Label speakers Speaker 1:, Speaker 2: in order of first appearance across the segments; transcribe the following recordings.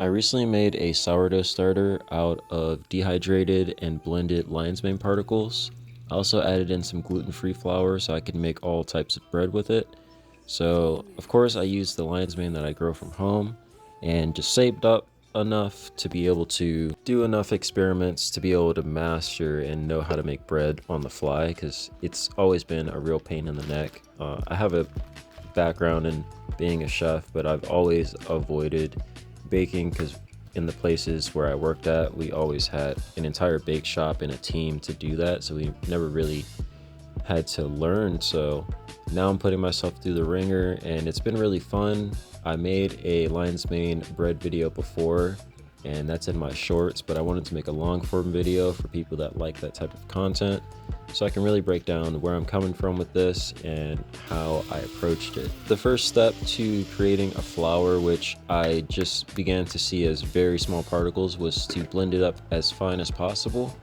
Speaker 1: I recently made a sourdough starter out of dehydrated and blended lion's mane particles. I also added in some gluten-free flour so I could make all types of bread with it. So, of course, I used the lion's mane that I grow from home and just saved up enough to be able to do enough experiments to be able to master and know how to make bread on the fly, because it's always been a real pain in the neck. I have a background in being a chef, but I've always avoided baking because in the places where I worked at, we always had an entire bake shop and a team to do that, so we never really had to learn. So now I'm putting myself through the ringer and it's been really fun. I made a lion's mane bread video before and that's in my shorts, but I wanted to make a long form video for people that like that type of content, so I can really break down where I'm coming from with this and how I approached it. The first step to creating a flour, which I just began to see as very small particles, was to blend it up as fine as possible.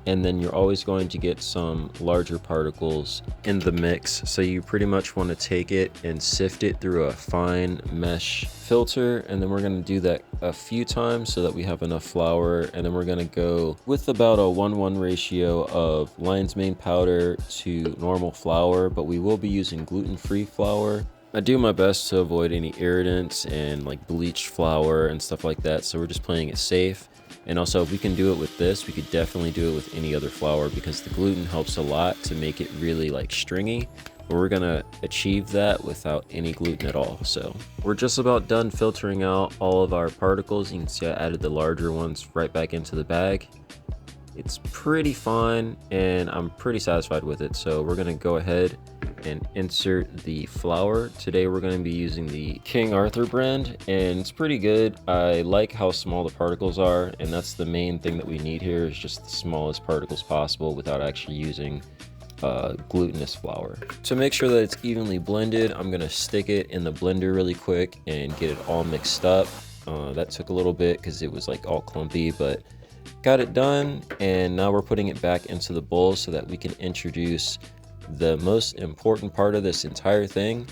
Speaker 1: And then you're always going to get some larger particles in the mix. So you pretty much want to take it and sift it through a fine mesh filter. And then we're going to do that a few times so that we have enough flour. And then we're going to go with about a 1:1 ratio of lion's mane powder to normal flour, but we will be using gluten-free flour. I do my best to avoid any irritants and like bleached flour and stuff like that. So we're just playing it safe. And also, if we can do it with this, we could definitely do it with any other flour, because the gluten helps a lot to make it really like stringy. But we're gonna achieve that without any gluten at all. So we're just about done filtering out all of our particles. You can see I added the larger ones right back into the bag. It's pretty fine and I'm pretty satisfied with it. So we're gonna go ahead and insert the flour. Today we're going to be using the King Arthur brand and it's pretty good. I like how small the particles are, and that's the main thing that we need here, is just the smallest particles possible without actually using glutinous flour. To make sure that it's evenly blended, I'm going to stick it in the blender really quick and get it all mixed up. That took a little bit because it was like all clumpy, but got it done. And now we're putting it back into the bowl so that we can introduce the most important part of this entire thing,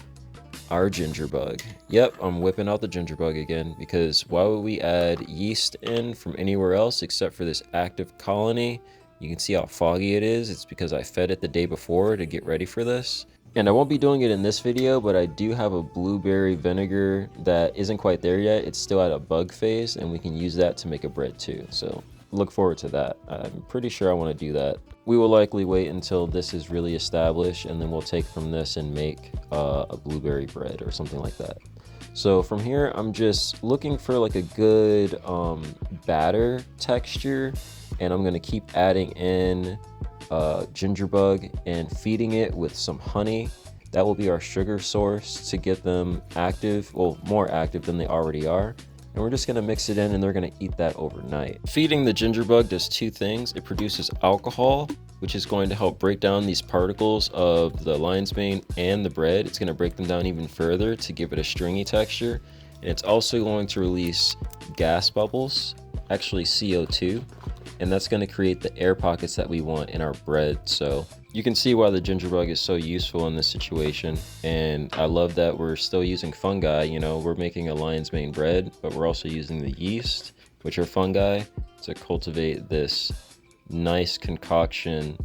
Speaker 1: our ginger bug. Yep, I'm whipping out the ginger bug again, because why would we add yeast in from anywhere else except for this active colony? You can see how foggy it is. It's because I fed it the day before to get ready for this. And I won't be doing it in this video, but I do have a blueberry vinegar that isn't quite there yet. It's still at a bug phase, and we can use that to make a bread too. So look forward to that. I'm pretty sure I want to do that. We will likely wait until this is really established, and then we'll take from this and make a blueberry bread or something like that. So from here, I'm just looking for like a good batter texture, and I'm gonna keep adding in ginger bug and feeding it with some honey. That will be our sugar source to get them active, well, more active than they already are. And we're just gonna mix it in and they're gonna eat that overnight. Feeding the ginger bug does two things. It produces alcohol, which is going to help break down these particles of the lion's mane and the bread. It's gonna break them down even further to give it a stringy texture. And it's also going to release gas bubbles, actually CO2, and that's gonna create the air pockets that we want in our bread. So you can see why the ginger bug is so useful in this situation. And I love that we're still using fungi. You know, we're making a lion's mane bread, but we're also using the yeast, which are fungi, to cultivate this nice concoction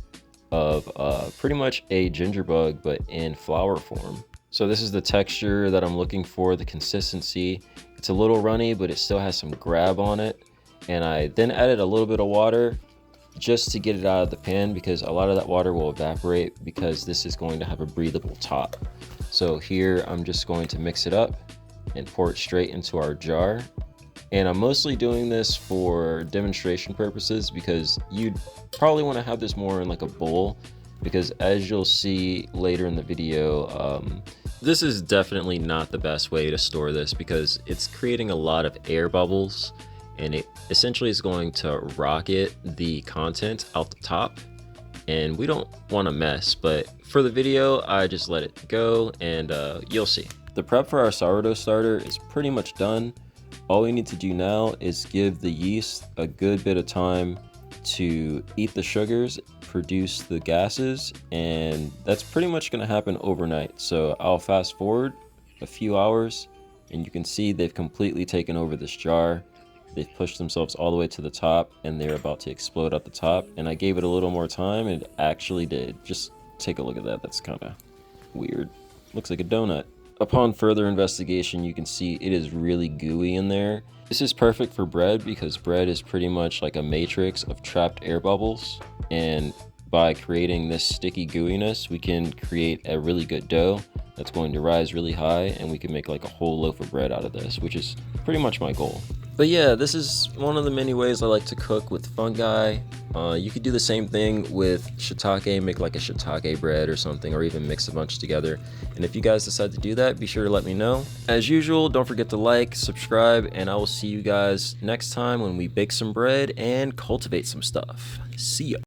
Speaker 1: of pretty much a ginger bug, but in flour form. So this is the texture that I'm looking for, the consistency. It's a little runny, but it still has some grab on it. And I then added a little bit of water just to get it out of the pan, because a lot of that water will evaporate because this is going to have a breathable top. So here I'm just going to mix it up and pour it straight into our jar. And I'm mostly doing this for demonstration purposes, because you'd probably want to have this more in like a bowl, because as you'll see later in the video, this is definitely not the best way to store this, because it's creating a lot of air bubbles and it essentially is going to rocket the content out the top, and we don't want to mess. But for the video, I just let it go, and you'll see. The prep for our sourdough starter is pretty much done. All we need to do now is give the yeast a good bit of time to eat the sugars, produce the gases, and that's pretty much going to happen overnight. So I'll fast forward a few hours and you can see they've completely taken over this jar. They've pushed themselves all the way to the top and they're about to explode at the top. And I gave it a little more time and it actually did. Just take a look at that. That's kind of weird. Looks like a donut. Upon further investigation, you can see it is really gooey in there. This is perfect for bread because bread is pretty much like a matrix of trapped air bubbles. And by creating this sticky gooiness, we can create a really good dough that's going to rise really high, and we can make like a whole loaf of bread out of this, which is pretty much my goal. But yeah, this is one of the many ways I like to cook with fungi. You could do the same thing with shiitake, make like a shiitake bread or something, or even mix a bunch together. And if you guys decide to do that, be sure to let me know. As usual, don't forget to like, subscribe, and I will see you guys next time when we bake some bread and cultivate some stuff. See ya.